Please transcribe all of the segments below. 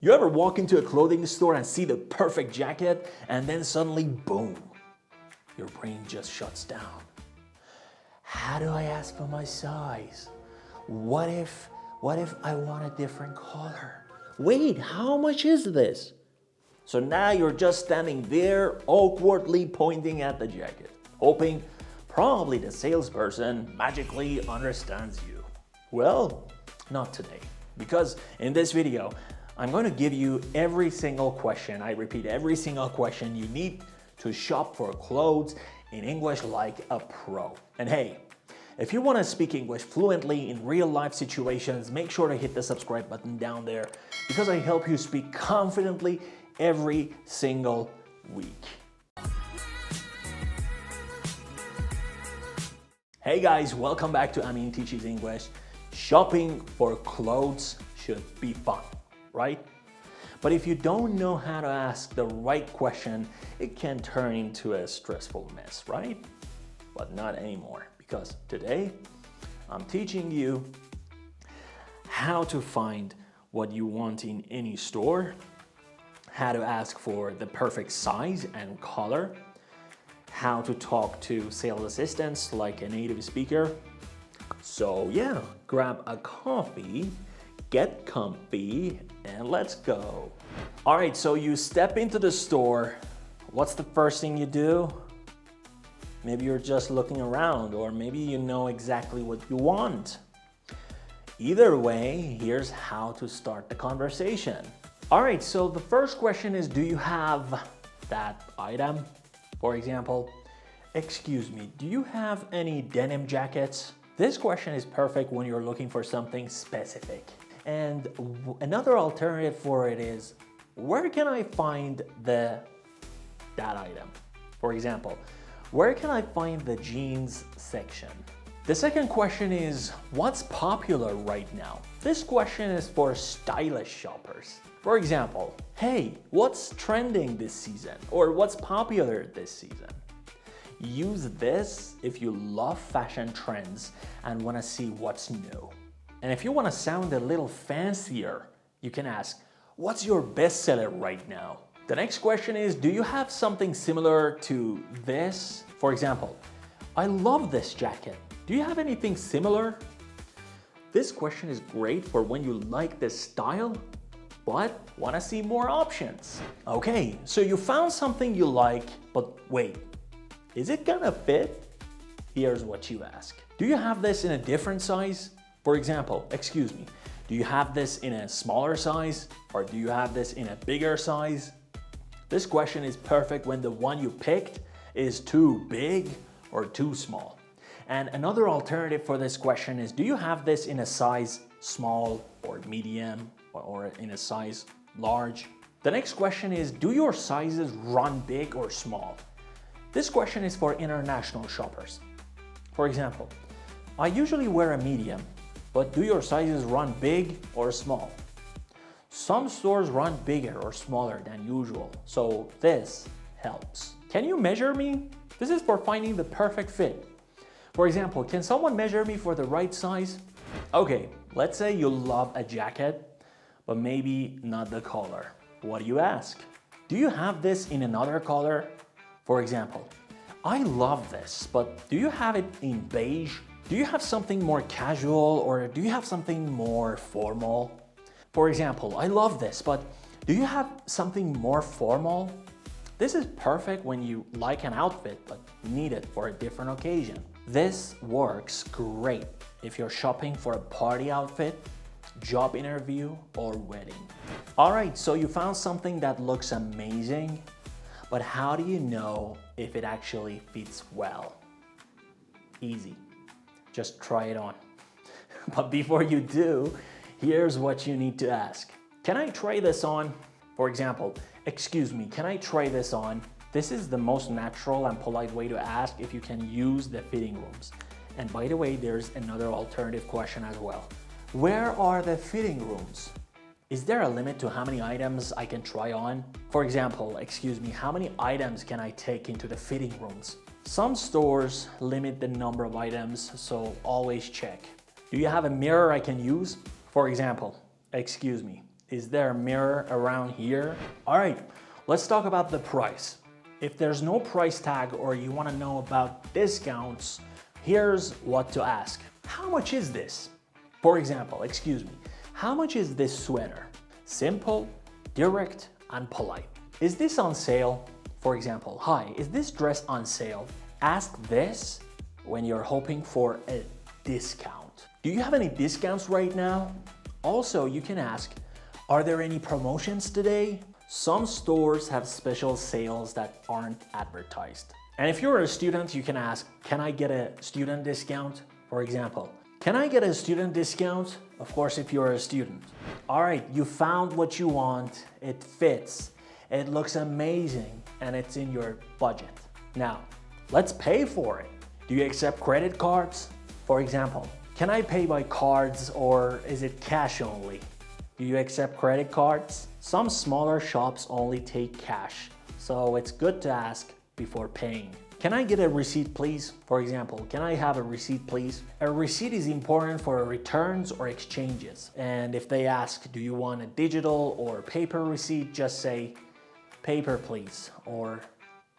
You ever walk into a clothing store and see the perfect jacket and then suddenly, boom, your brain just shuts down? How do I ask for my size? What if I want a different color? Wait, how much is this? So now you're just standing there awkwardly pointing at the jacket, hoping probably the salesperson magically understands you. Well, not today, because in this video, I'm going to give you every single question, I repeat, every single question you need to shop for clothes in English like a pro. And hey, if you want to speak English fluently in real life situations, make sure to hit the subscribe button down there because I help you speak confidently every single week. Hey guys, welcome back to Amin Teaches English. Shopping for clothes should be fun, right? But if you don't know how to ask the right question, it can turn into a stressful mess, right? But not anymore, because today I'm teaching you how to find what you want in any store, how to ask for the perfect size and color, how to talk to sales assistants like a native speaker. So yeah, grab a coffee, get comfy, and let's go. All right, so you step into the store. What's the first thing you do? Maybe you're just looking around, or maybe you know exactly what you want. Either way, here's how to start the conversation. All right, so the first question is, do you have that item? For example, excuse me, do you have any denim jackets? This question is perfect when you're looking for something specific. And another alternative for it is, where can I find that item? For example, where can I find the jeans section? The second question is, what's popular right now? This question is for stylish shoppers. For example, hey, what's trending this season? Or what's popular this season? Use this if you love fashion trends and want to see what's new. And if you want to sound a little fancier, you can ask, what's your bestseller right now? The next question is, do you have something similar to this? For example, I love this jacket. Do you have anything similar? This question is great for when you like this style, but want to see more options. Okay, so you found something you like, but wait, is it gonna fit? Here's what you ask. Do you have this in a different size? For example, excuse me, do you have this in a smaller size? Or do you have this in a bigger size? This question is perfect when the one you picked is too big or too small. And another alternative for this question is, do you have this in a size small or medium or in a size large? The next question is, do your sizes run big or small? This question is for international shoppers. For example, I usually wear a medium, but do your sizes run big or small? Some stores run bigger or smaller than usual, so this helps. Can you measure me? This is for finding the perfect fit. For example, can someone measure me for the right size? Okay, let's say you love a jacket, but maybe not the color. What do you ask? Do you have this in another color? For example, I love this, but do you have it in beige? Do you have something more casual, or do you have something more formal? For example, I love this, but do you have something more formal? This is perfect when you like an outfit but need it for a different occasion. This works great if you're shopping for a party outfit, job interview, or wedding. All right, so you found something that looks amazing, but how do you know if it actually fits well? Easy. Just try it on. But before you do, here's what you need to ask. Can I try this on? For example, excuse me, can I try this on? This is the most natural and polite way to ask if you can use the fitting rooms. And by the way, there's another alternative question as well. Where are the fitting rooms? Is there a limit to how many items I can try on? For example, excuse me, how many items can I take into the fitting rooms? Some stores limit the number of items, so always check. Do you have a mirror I can use? For example, excuse me, Is there a mirror around here? All right, let's talk about the price. If there's no price tag or you want to know about discounts, here's what to ask. How much is this? For example, excuse me, how much is this sweater? Simple, direct, and polite. Is this on sale? For example, hi, is this dress on sale? Ask this when you're hoping for a discount. Do you have any discounts right now? Also, you can ask, are there any promotions today? Some stores have special sales that aren't advertised. And if you're a student, you can ask, can I get a student discount? For example, can I get a student discount? Of course, if you're a student. All right, you found what you want, it fits, it looks amazing, and it's in your budget. Now, let's pay for it. Do you accept credit cards? For example, can I pay by cards or is it cash only? Do you accept credit cards? Some smaller shops only take cash, so it's good to ask before paying. Can I get a receipt, please? For example, can I have a receipt, please? A receipt is important for returns or exchanges. And if they ask, do you want a digital or paper receipt? Just say, paper, please, or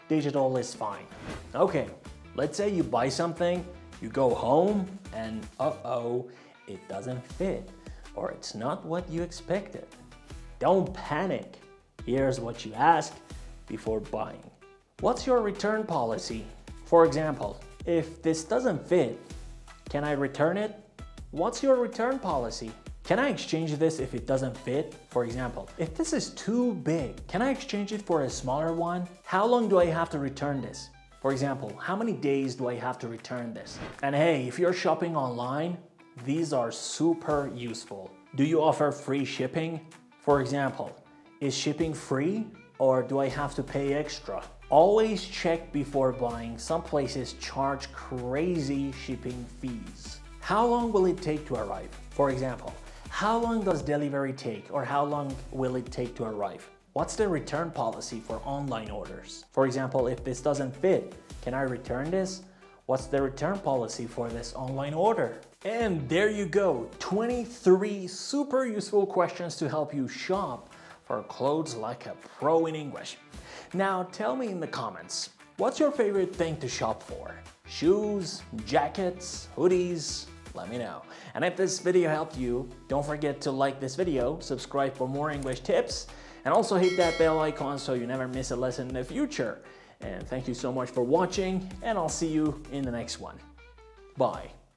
digital is fine. Okay, let's say you buy something, you go home, and it doesn't fit, or it's not what you expected. Don't panic. Here's what you ask before buying. What's your return policy? For example, if this doesn't fit, can I return it? What's your return policy? Can I exchange this if it doesn't fit? For example, if this is too big, can I exchange it for a smaller one? How long do I have to return this? For example, how many days do I have to return this? And hey, if you're shopping online, these are super useful. Do you offer free shipping? For example, is shipping free or do I have to pay extra? Always check before buying. Some places charge crazy shipping fees. How long will it take to arrive? For example, how long does delivery take or how long will it take to arrive? What's the return policy for online orders? For example, if this doesn't fit, can I return this? What's the return policy for this online order? And there you go, 23 super useful questions to help you shop for clothes like a pro in English. Now tell me in the comments, what's your favorite thing to shop for? Shoes, jackets, hoodies? Let me know. And if this video helped you, don't forget to like this video, subscribe for more English tips, and also hit that bell icon so you never miss a lesson in the future. And thank you so much for watching, and I'll see you in the next one. Bye.